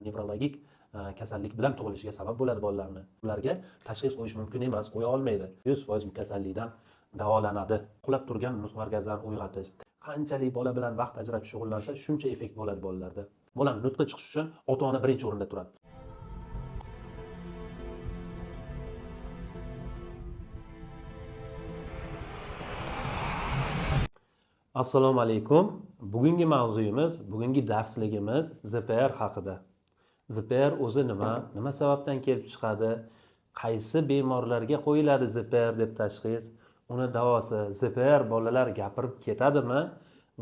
nevrologik kasallik bilan tug'ilishiga sabab bo'ladi bolalarni. Ularga tashxis qo'yish mumkin emas, qo'ya olmaydi. 100% bu kasallikdan davolanadi. Uxlab turgan nutq markazlarini uyg'otish. Qanchalik bola bilan vaqt ajratib shug'ullansa, shuncha effekt bo'ladi bolalarda. Bolani nutqi chiqish uchun ota-ona birinchi o'rinda turadi. Assalomu alaykum. Bugungi mavzuyimiz, bugungi darsligimiz ZPR haqida. ZPR o'zi nima sababdan kelib chiqadi? Qaysi bemorlarga qo'yiladi ZPR deb tashxis? Uni davosi, ZPR bolalar gapirib ketadimi?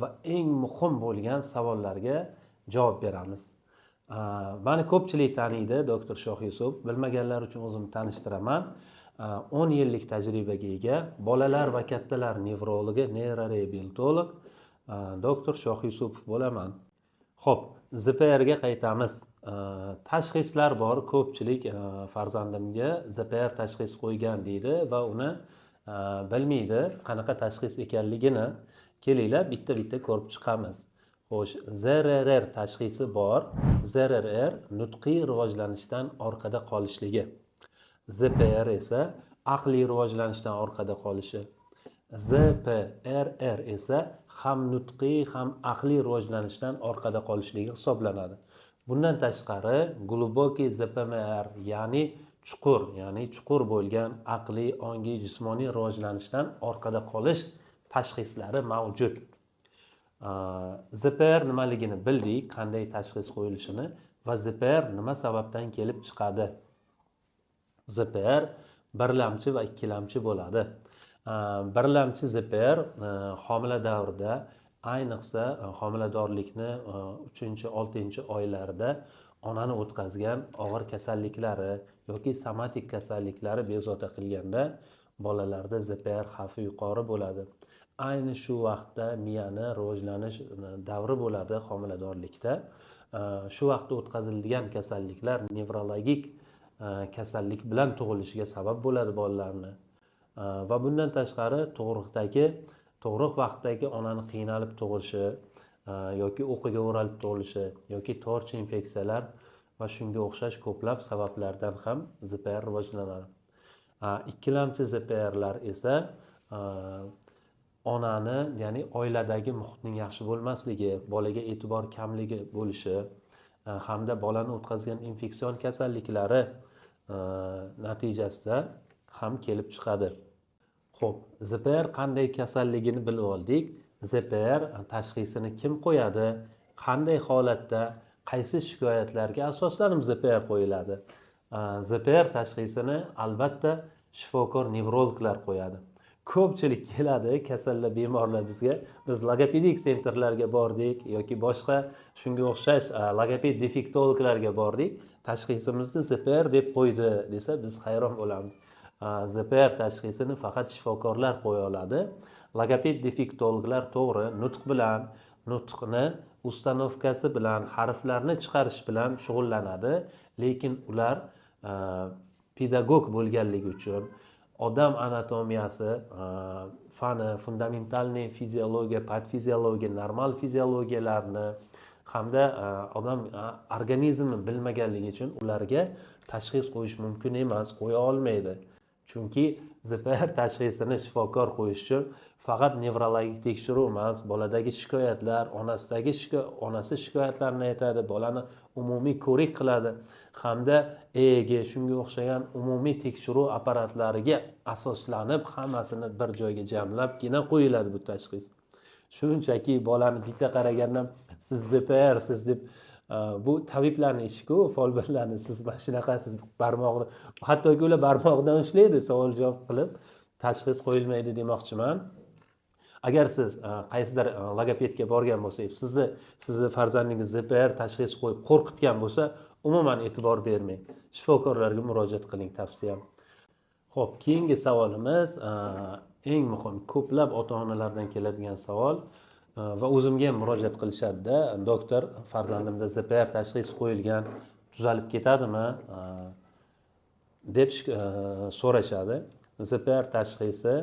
Va eng muhim bo'lgan savollarga javob beramiz. Mani ko'pchilik taniydi, doktor Shohyusuf. Bilmaganlar uchun o'zimni tanishtiraman. 10 yillik tajribaga ega bolalar va kattalar nevrologi, neyroreabilitolog doktor Shohyusuf bo'laman. Xo'p, ZPR ga qaytamiz. Tashxislar bor, ko'pchilik farzandimga ZPR tashxis qo'ygan deydi va uni bilmaydi qanaqa tashxis ekanligini. Kelinglar bitta-bitta ko'rib chiqamiz. Xo'sh, ZRR tashxisi bor. ZRR nutqiy rivojlanishdan orqada qolishligi. ZPR esa aqliy rivojlanishdan orqada qolishi. ZPRR esa ham nutqiy ham aqliy rivojlanishdan orqada qolishligi hisoblanadi. Bundan tashqari глубокий ZPMR, ya'ni chuqur bo'lgan aqliy, ongiy, jismoniy rivojlanishdan orqada qolish tashxislari mavjud. ZPR nimaligini bildik, qanday tashxis qo'yilishini va ZPR nima sababdan kelib chiqadi. ZPR birlamchi va ikkilamchi bo'ladi. Birlamchi ZPR homila davrida, ayniqsa homiladorlikni 3-6 oylarida onani o'tkazgan og'ir kasalliklari yoki somatik kasalliklari bezovta qilganda bolalarda ZPR xavfi yuqori bo'ladi. Ayni shu vaqtda miyani rivojlanish davri bo'ladi homiladorlikda. Shu vaqtda o'tkazilgan kasalliklar nevrologik kasallik bilan tug'ilishiga sabab bo'ladi bolalarni. Va bundan tashqari tug'ruq vaqtdagi onani qiynalib tug'ilishi yoki o'qiga o'ralib tug'ilishi yoki torchi infeksiyalar va shunga o'xshash ko'plab sabablardan ham ZPR rivojlanadi. Ikkilamchi ZPRlar esa onani, ya'ni oiladagi muhitning yaxshi bo'lmasligi, bolaga e'tibor kamligi bo'lishi hamda bolani o'tkazgan infeksion kasalliklari natijasida ham kelib chiqadi. Xo'p, ZPR qanday kasalligini bilib oldik. ZPR tashxisini kim qo'yadi? Qanday holatda, qaysi shikoyatlarga asoslanib ZPR qo'yiladi? ZPR tashxisini albatta shifokor nevrologlar qo'yadi. Ko'pchilik keladi kasallar, bemorlar bizga. Biz logopedik sentrlarga bordik yoki boshqa shunga o'xshash logoped defektologlarga bordik. Tashxisimizni ZPR deb qo'ydi desa biz hayron bo'lamiz. ZPR tashxisini faqat shifokorlar qo'ya oladi. Logoped defektologlar to'g'ri nutq bilan, nutqni ustanovkasi bilan, harflarni chiqarish bilan shug'ullanadi, lekin ular pedagog bo'lganligi uchun odam anatomiyasi, fani, fundamentalniy fiziologiya, patfiziologiya, normal fiziologiyalarni hamda odam organizmini bilmaganligi uchun ularga tashxis qo'yish mumkin emas, qo'ya olmaydi. Chunki ZPR tashxisini shifokor qo'yish uchun faqat nevrologik tekshiruv emas, boladagi shikoyatlar, onasi shikoyatlarni aytadi, bolani umumiy ko'rik qiladi hamda EEG shunga o'xshagan umumiy tekshiruv apparatlariga asoslanib hammasini bir joyga jamlabgina qo'yiladi bu tashxis. Shunchaki bolani bitta qaragandan siz ZPR siz deb bu tabiblarning ishi-ku, folbinlarni siz mana shunaqasiz barmoqni, hattoki ular barmoqdan ushlaydi savol javob qilib, tashxis qo'yilmaydi demoqchiman. Agar siz qaysidir logopedga borgan bo'lsangiz, sizni farzandingiz ZPR tashxis qo'yib qo'rqitgan bo'lsa, umuman e'tibor bermang. Shifokorlarga murojaat qiling, tavsiyam. Xo'p, keyingi savolimiz eng muhim, ko'plab ota-onalardan keladigan savol va o'zimga ham murojaat qilishadi-da, doktor, farzandimda ZPR tashxis qo'yilgan, tuzalib ketadimi deb so'rashadi. ZPR tashxisi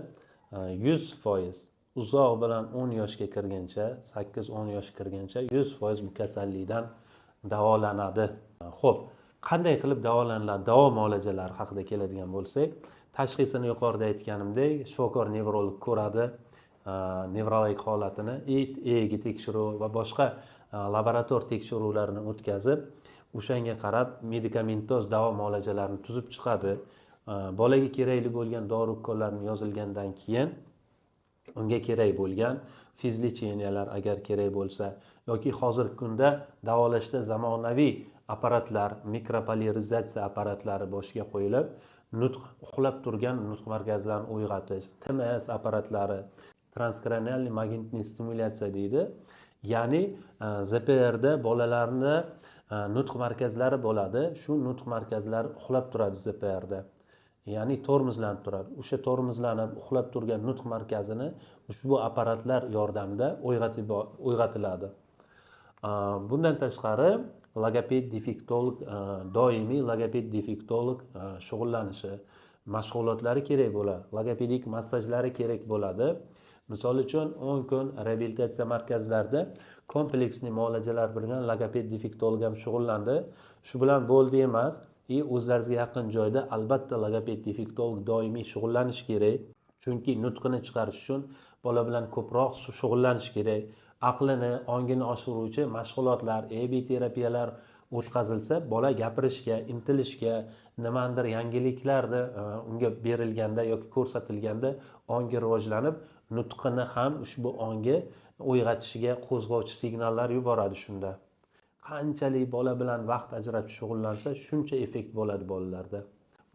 100% uzoq bilan 10 yoshga kirguncha, 8-10 yosh kirguncha 100% bu kasallikdan davolanadi. Xo'p, qanday qilib davolaniladi? Davo muolajalari haqida keladigan bo'lsak, tashxisini yuqorida aytganimdek, shifokor nevrolog ko'radi nevrologik holatini, EEG tekshiruv va boshqa laborator tekshiruvlarni o'tkazib, o'shanga qarab medikamentoz davo muolajalarini tuzib chiqadi. Bolaga kerakli bo'lgan dori ukollarni yozilgandan keyin unga kerak bo'lgan fizlecheniyalar agar kerak bo'lsa yoki hozirgi kunda davolashda zamonaviy apparatlar, mikropolarizatsiya apparatlari boshiga qo'yilib, nutq uxlab turgan nutq markazlarini uyg'otish, TMS apparatlari, transkranial magnitli stimulyatsiya deydi. Ya'ni ZPRda bolalarni nutq markazlari bo'ladi. Shu nutq markazlari uxlab turadi ZPRda. Ya'ni tormozlanib turadi. O'sha tormozlanib uxlab turgan nutq markazini ushbu apparatlar yordamida uyg'otiladi. Bundan tashqari logoped defektolog doimiy logoped defektolog shug'ullanishi, mashg'ulotlari kerak bo'ladi. Logopedik massajlari kerak bo'ladi. Misol uchun 10 kun reabilitatsiya markazlarida kompleksli muolajalar bilan logoped defektolog ham shug'ullandi. Shu bilan bo'ldi emas. O'zlaringizga yaqin joyda albatta logoped defektolog doimiy shug'ullanish kerak. Chunki nutqini chiqarish uchun bola bilan ko'proq shug'ullanish kerak. Aqlini, ongini oshiruvchi mashg'ulotlar, EB terapiyalar o'tkazilsa, bola gapirishga, intilishga, nimadir yangiliklarni unga berilganda yoki ko'rsatilganda ongi rivojlanib, nutqini ham ushbu ongi uyg'otishiga qo'zg'ovchi signallar yuboradi shunda. Qanchalik bola bilan vaqt ajratib shug'ullansa, shuncha effekt bo'ladi bolalarda.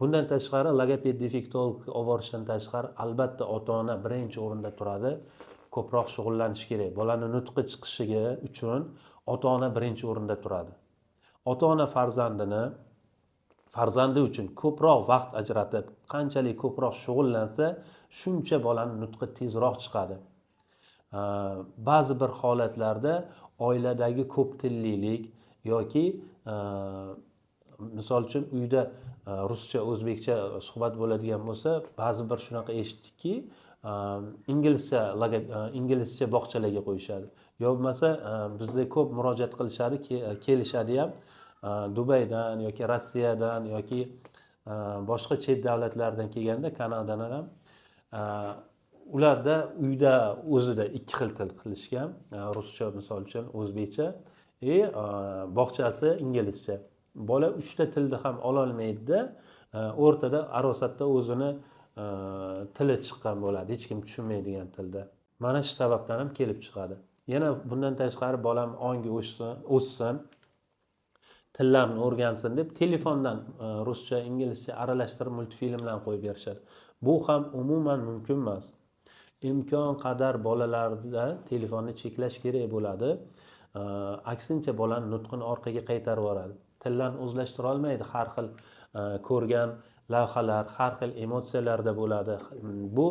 Bundan tashqari logoped defektolog olib borishdan tashqari albatta ota-ona birinchi o'rinda turadi. Ko'proq shug'ullanish kerak. Bolani nutqi chiqishiga uchun ota-ona birinchi o'rinda turadi. Ota-ona farzandi uchun ko'proq vaqt ajratib, qanchalik ko'proq shug'ullansa, shuncha bolani nutqi tezroq chiqadi. Ba'zi bir holatlarda oiladagi ko'p tillilik yoki misol uchun uyda ruscha, o'zbekcha suhbat bo'ladigan bo'lsa, ba'zi bir shunaqa eshitdikki, inglizcha bog'chalarga qo'yishadi. Yo bo'lmasa bizda ko'p murojaat qilishadi, kelishadi ham Dubaydan yoki Rossiyadan yoki boshqa chet davlatlardan kelganda, Kanadadan ham ularda uyda o'zida ikki xil til qilishgan, ruscha misol uchun, o'zbekcha, bog'chasi inglizcha. Bola uchta tilni ham ola olmaydi-da, o'rtada arosatda o'zini tili chiqqan bo'ladi, hech kim tushunmaydigan tilda. Mana shu sababdan ham kelib chiqadi. Yana bundan tashqari bolam ongi o'ssin, tillarni o'rgansin deb telefondan ruscha, inglizcha aralashtirib multfilmlarni qo'yib berishadi. Bu ham umuman mumkin emas. Imkon qadar bolalarda telefonni cheklash kerak bo'ladi. Aksincha bolani nutqini orqaga qaytarib yuboradi. Tillarni o'zlashtira olmaydi, har xil ko'rgan lavhalar, har xil emotsiyalarda bo'ladi. Bu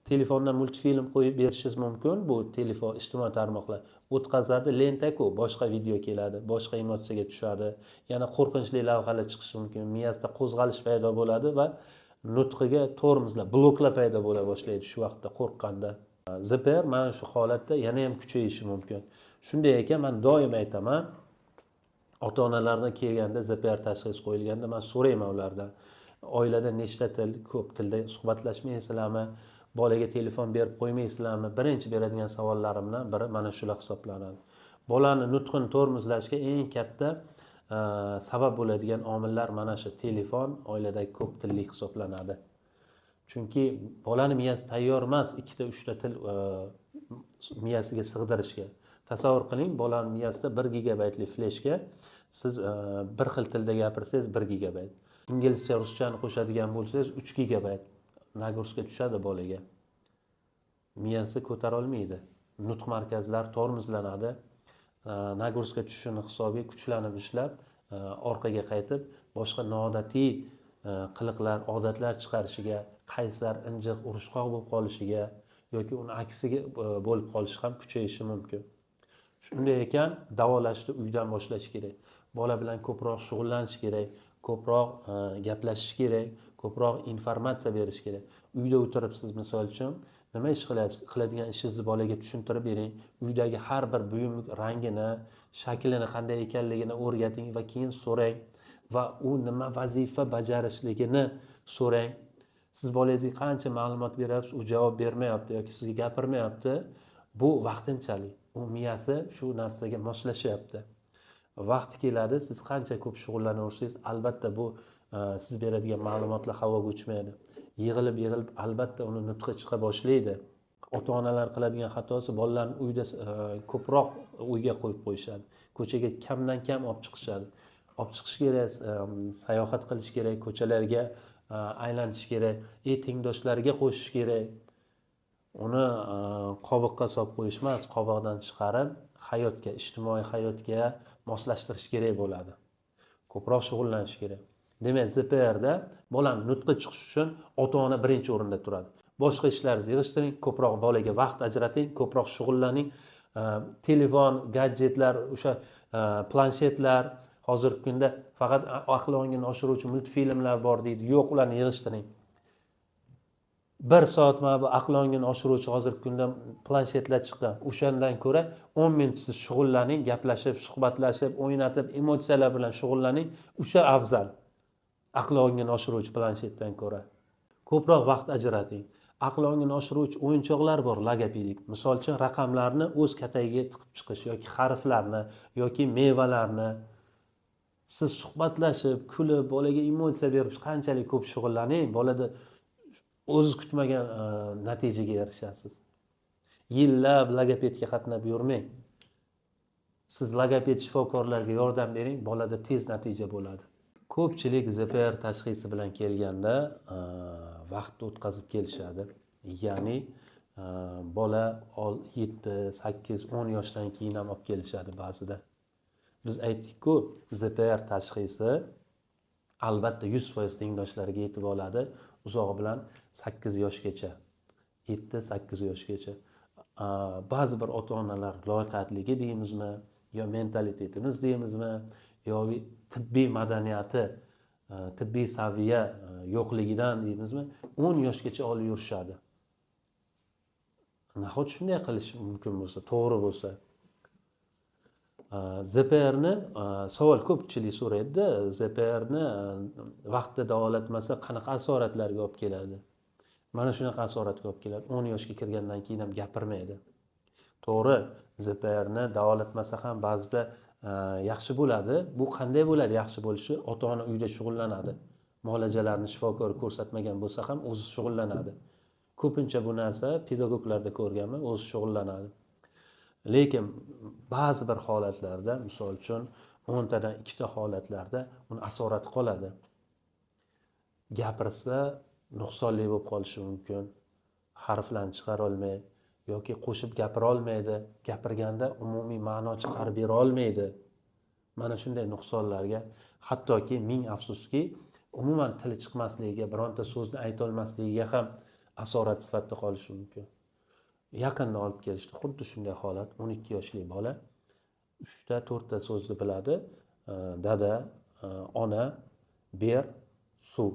telefondan multfilm qo'yib berishingiz mumkin. Bu telefon, ijtimoiy tarmoqlar o'tkazadi, lenta-ku, boshqa video keladi, boshqa emotsiyaga tushadi. Yana qo'rqinchli lavhalar chiqishi mumkin. Miyasida qo'zg'alish paydo bo'ladi va nutqiga tormozlar, bloklar paydo bo'la boshlaydi shu vaqtda qo'rqqanda. ZPR mana shu holatda yana ham kuchayishi mumkin. Shunday ekan, men doim aytaman, ota-onalardan kelganda ZPR tashxis qo'yilganda men so'rayman ulardan. Oilada nechta til, ko'p tilda suhbatlashmaysizlarmi? Bolaga telefon berib qo'ymaysizlarmi? Birinchi beradigan savollarimdan biri mana shular hisoblanadi. Bolani nutqini tormozlashga eng katta sabab bo'ladigan omillar mana shu telefon, oiladagi ko'p tillik hisoblanadi. Chunki bolani miyasi tayyor emas, ikkita, uchta til miyasiga sig'dirishga. Tasavvur qiling, bolani miyasida 1 gigabaytli fleshga siz bir xil tilda gapirsangiz 1 gigabayt. Inglizcha, ruschani qo'shadigan bo'lsangiz 3 gigabayt nagruska tushadi bolaga. Miyasi ko'tara olmaydi. Nutq markazlari tormozlanadi. Nagruska tushishini hisobiga kuchlanib ishlab, orqaga qaytib, boshqa noodatiy qiliqlar, odatlar chiqarishiga, qaysar, injiq, urushqoq bo'lib qolishiga yoki uni aksiga bo'lib qolishi ham kuchayishi mumkin. Shunday ekan, davolashni uydan boshlash kerak. Bola bilan ko'proq shug'ullanish kerak, ko'proq gaplashish kerak, ko'proq informatsiya berish kerak. Uyda o'tirib siz misol uchun nima ish qilyapsiz, qiladigan ishingizni bolaga tushuntirib bering. Uydagi har bir buyum rangini, shaklini qanday ekanligini o'rgating va keyin so'rang va u nima vazifa bajarishligini so'rang. Siz bolangizga qancha ma'lumot beryapsiz, u javob bermayapti yoki sizga gapirmayapti, bu vaqtinchalik. U miyasi shu narsaga moslashyapti. Vaqti keladi, siz qancha ko'p shug'ullanaversangiz, albatta bu siz beradigan ma'lumotlar havoga uchmaydi. Yig'ilib albatta uni nutqi chiqa boshlaydi. Ota-onalar qiladigan xatosi, bolalarni uyda ko'proq uyga qo'yib qo'yishadi. Ko'chaga kamdan kam olib chiqishadi. Olib chiqish kerak, sayohat qilish kerak, ko'chalarga aylanish kerak, tengdoshlariga qo'shish kerak. Uni qobiqqa solib qo'yish emas, qobiqdan chiqarib hayotga, ijtimoiy hayotga moslashtirish kerak bo'ladi. Ko'proq shug'ullanish kerak. Demak, ZPRda bolani nutqi chiqish uchun ota-ona birinchi o'rinda turadi. Boshqa ishlaringizni yig'ishtiring, ko'proq bolaga vaqt ajrating, ko'proq shug'ullaning. Telefon, gadjetlar, o'sha planshetlar, hozirgi kunda faqat aql ongini oshiruvchi multfilmlar bor deydi. Yo'q, ularni yig'ishtiring. 1 soat mana bu aql ongini oshiruvchi hozirgi kunda planshetlar chiqqan. O'shandan ko'ra 10 minut siz shug'ullaning, gaplashib, suhbatlashib, o'ynatib, emotsiyalar bilan shug'ullaning. O'sha afzal. Aql ongini oshiruvchi planshetdan ko'ra. Ko'proq vaqt ajrating. Aql ongini oshiruvchi o'yinchoqlar bor, logopedik. Misol uchun raqamlarni o'z katagiga tiqib chiqish yoki harflarni yoki mevalarni siz suhbatlashib, kulib, bolaga emotsiya berib qanchalik ko'p shug'ullaning, bolada o'ziz kutmagan natijaga erishasiz. Yillab logopedga qatnab yurmang. Siz logoped shifokorlarga yordam bering, bolada tez natija bo'ladi. Ko'pchilik ZPR tashxisi bilan kelganda vaqt o'tkazib kelishadi. Ya'ni bola 7, 8, 10 yoshdan keyin ham olib kelishadi ba'zida. Biz aytdik-ku, ZPR tashxisi albatta 100% tengdoshlariga yetib oladi. Uzog'i bilan 8 yoshgacha, 7-8 yoshgacha. Ba'zi bir ota-onalar loyiqatligi deymizmi, yo mentalitetimiz deymizmi, yoki tibbiy madaniyati, tibbiy saviya yo'qligidan deymizmi, 10 yoshgacha olib yurishadi. Nahot shunday qilish mumkin bo'lsa, to'g'ri bo'lsa. ZPRni savol ko'pchilik so'raydi, ZPRni vaqtida davolatmasa qanaqa asoratlarga olib keladi? Mana shunaqa asoratga olib keladi. 10 yoshga kirgandan keyin ham gapirmaydi. To'g'ri, ZPRni davolatmasa ham ba'zida yaxshi bo'ladi. Bu qanday bo'ladi yaxshi bo'lishi? Ota-ona uyda shug'ullanadi. Muolajalarni shifokor ko'rsatmagan bo'lsa ham o'zi shug'ullanadi. Ko'pincha bu narsa pedagoglarda ko'rganman, o'zi shug'ullanadi. Lekin ba'zi bir holatlarda, misol uchun 10 tadan 2 ta holatlarda uni asorati qoladi. Gapirsa nuqsonli bo'lib qolishi mumkin. Harflarni chiqara olmaydi yoki qo'shib gapira olmaydi, gapirganda umumiy ma'no chiqarib bera olmaydi. Mana shunday nuqsonlarga, hattoki ming afsuski, umuman tili chiqmasligiga, bironta so'zni ayta olmasligiga ham asorat sifatida qolishi mumkin. Yaqinda olib kelishdi, xuddi shunday holat. 12 yoshli bola 3 ta 4 ta so'zni biladi. Dada, ona, ber, suv.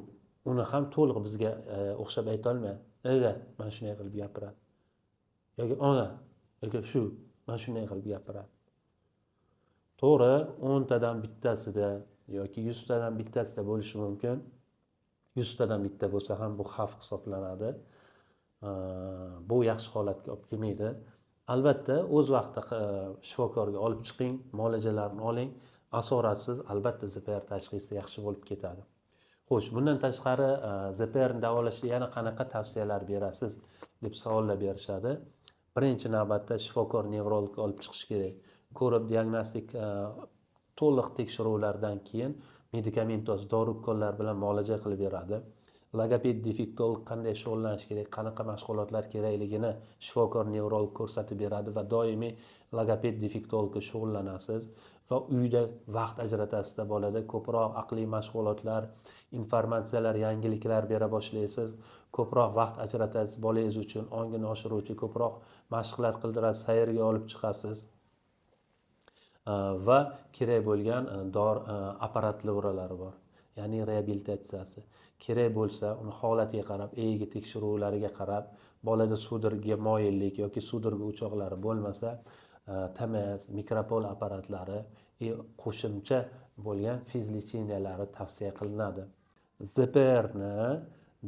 Uni ham to'liq bizga o'xshab ayta olmaydi. Dada, mana shunday qilib gapiradi. Yoki ona, yoki shu, mana shunday qilib gapiradi. To'g'ri, 10 tadan bittasida yoki 100 tadan bittasida bo'lishi mumkin. 100 tadan bitta bo'lsa ham bu xavf hisoblanadi. Bu yaxshi holatga olib kelmaydi. Albatta, o'z vaqtida shifokorga olib chiqing, muolajalarni oling. Asoratsiz albatta ZPR tashxisi yaxshi bo'lib ketadi. Xo'sh, bundan tashqari ZPRni davolashda yana qanaqa tavsiyalar berasiz deb savollar berishadi. Birinchi navbatda shifokor nevrologga olib chiqish kerak. Ko'rib diagnostik to'liq tekshiruvlardan keyin medikamentos dori-ukollar bilan muolaja qilib beradi. Logoped defektolog qanday shug'ullanish kerak, qanaqa mashg'ulotlar kerakligini shifokor nevrolog ko'rsatib beradi va doimiy logoped defektologga shug'ullanasiz va uyda vaqt ajratasizda bolada ko'proq aqliy mashg'ulotlar, informatsiyalar, yangiliklar bera boshlaysiz. Ko'proq vaqt ajratasiz bolangiz uchun, ongini oshiruvchi ko'proq mashqlar qildirasiz, sayrga olib chiqasiz. Va kerak bo'lgan apparatli o'ralari bor. ya'ni reabilitatsiyasi. Kerak bo'lsa, uni holatiga qarab, EEG tekshiruvlariga qarab, bolada sudraga moyillik yoki sudraga o'choqlari bo'lmasa, TMS, mikropol apparatlari qo'shimcha bo'lgan fizlecheniялari tavsiya qilinadi. ZPRni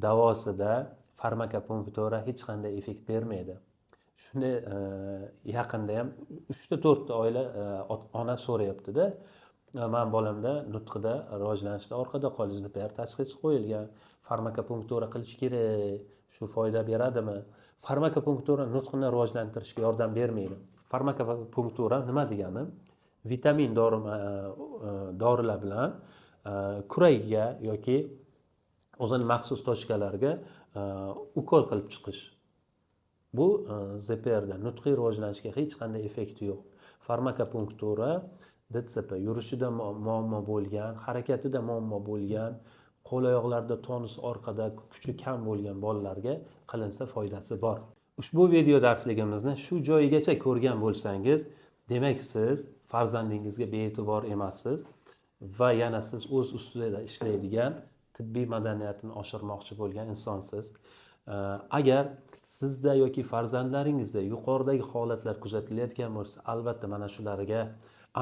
davosida farmakopunktura hech qanday effekt bermaydi. Shuni yaqinda ham 3-4 ta oila ona so'rayapti-da, men bolamda nutqida rivojlanishda orqada qolish, ZPR tashxisi qo'yilgan, farmakopunktura qilish kerak, shu foyda beradimi? Farmakopunktura nutqni rivojlantirishga yordam bermaydi. Farmakopunktura nima degani? Vitamin dorilar bilan kuragiga yoki o'zini maxsus tochkalarga ukol qilib chiqish. Bu ZPRda nutqiy rivojlanishga hech qanday effekti yo'q. Farmakopunktura DTSP yurishida muammo bo'lgan, harakatida muammo bo'lgan, qo'l oyoqlarda tonus orqada kuchi kam bo'lgan bolalarga qilinsa foydasi bor. Ushbu video darsligimizni shu joyigacha ko'rgan bo'lsangiz, demak siz farzandingizga bee'tibor emassiz va yana siz o'z ustida ishlaydigan tibbiy madaniyatni oshirmoqchi bo'lgan insonsiz. Agar sizda yoki farzandlaringizda yuqoridagi holatlar kuzatilayotgan bo'lsa, albatta mana shularga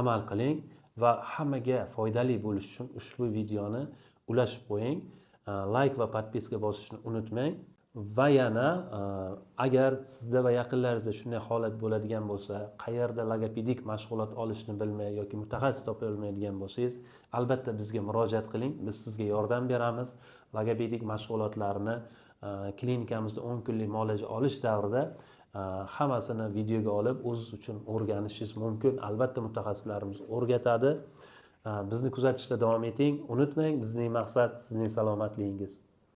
amal qiling va hammaga foydali bo'lish uchun ushbu videoni ulashib qo'ying. Like va podpiska bosishni unutmang. Va yana agar sizda va yaqinlaringizda shunday holat bo'ladigan bo'lsa, qayerda logopedik mashg'ulot olishni bilmay yoki mutaxassis topa olmaydigan bo'lsangiz, albatta bizga murojaat qiling. Biz sizga yordam beramiz. Logopedik mashg'ulotlarni klinikamizda 10 kunlik muolaja olish davrida hammasini videoga olib o'zingiz uchun o'rganishingiz mumkin. Albatta mutaxassislarimiz o'rgatadi. Bizni kuzatishda davom eting. Unutmang, bizning maqsad sizning salomatligingiz.